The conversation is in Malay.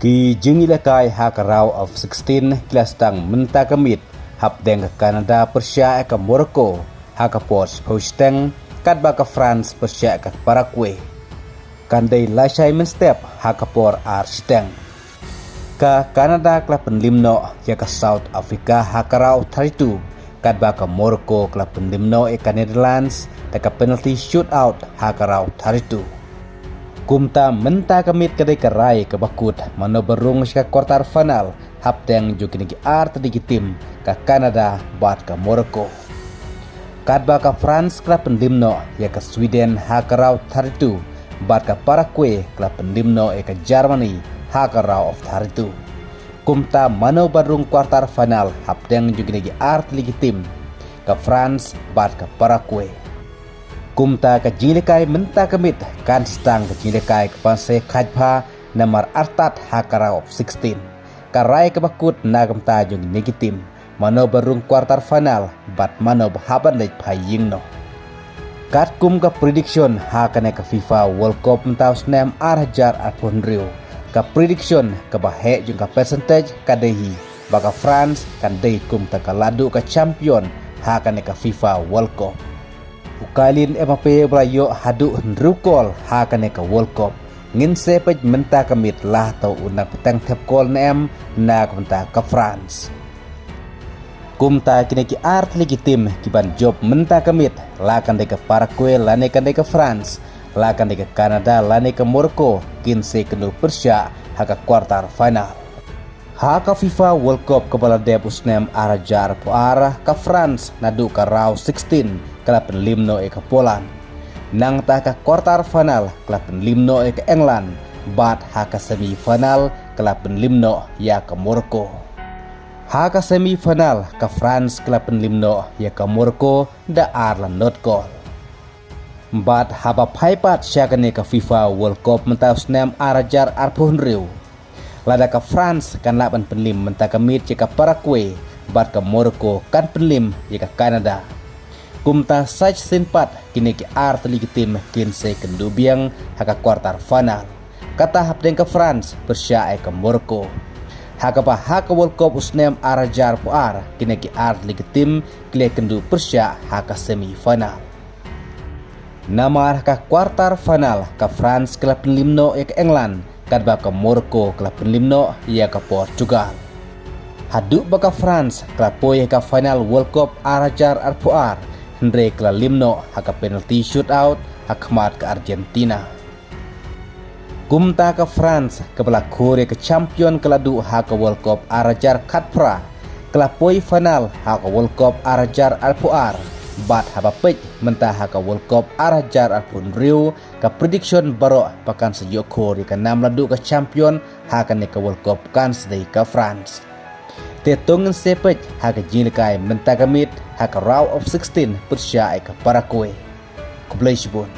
Ki jengilakai hakarau of 16 kelas tang mentakamit hap deng ke Kanada Persia ke Morocco hakaport posteng kadba ke France Persia ke Paraguay kandai lasai menstep hakapor arsteng ka Kanada klub penlimno ya ke South Africa hakarau taritu kadba ke Morocco klub penlimno ke Netherlands ke penalty shootout hakarau taritu kumta menta kamit kadai kerai ke bakut mano berung ke quarter final hapteng jukini art di tim ke Kanada bat ke Morocco kadba ke France klub pendimno ya ke Sweden hakarau taritu bat ke Paraguay klub pendimno ya ke Germany hakarau of taritu kumta mano berung quarter final hapteng jukini art di tim ke France bat ke Paraguay kumta ke jilikai menta kemit kan stang ke jilikai ke panse kajpa nomor artat hakarau of 16 karai ke bakut nagam tajung negitim mano berung quarter final bat mano bahaban lej paying no kat kum ke prediction hakane ke FIFA World Cup mentau snem arjar apun rio ke prediction ke bahek jung ke percentage kadehi baka France kan dei kum ta ke ladu ke champion hakane ke FIFA World Cup ukalin Mbappe belayo hadu nrukol hakane ke World Cup ngin sepej menta kamit lah tau unang petang tep kol nem na kumta ke France kumta kini ki art legitim kiban job menta kamit lakan de ke Paraguay lane kan de ke France lakan de ke Kanada lane ke Morocco kinse kenu Persia haka quarter final haka FIFA World Cup kepala debus nem arajar po arah ke France nadu ke round 16 klub penlimno ke Poland nang ta ke quarter final klub penlimno ke England bat haka semifinal klub penlimno ya ke Morocco haka semifinal ke France klub penlimno ya ke Morocco da Arlan not goal bat haba paipat syakane ke FIFA World Cup mentau snem arajar arpun riu lada ke France kan laban penlim menta kemit ke Paraguay bat ke Morocco kan penlim ya ke Kanada kumta saj sinpat kini ki art legitim kinse kendubiang haka quarter final kata hapdeng ke France Persia ke Morocco haka pa haka World Cup usnem arajar puar kini ki art legitim kile kendu Persia haka semifinal namar haka quarter final ke France klub penlimno ke England kadba ke Morocco klub penlimno ya ke Portugal haduk baka France klub poy ke final World Cup arajar arpuar Hendrik limno haka penalty shootout hakmat ke Argentina kumta ke France kepala Korea ke champion keladu haka World Cup arajar katpra kelapoi final haka World Cup arajar alpuar bat haba pej mentah haka World Cup arajar alpun riu ke prediction baro pakan sejuk Korea ke 6 ladu ke champion haka ne ke World Cup kan sedai ke France tetungen sepej haka jilikai mentagamit haka round of 16 Persia ke Paraguay. Kublai Shibun.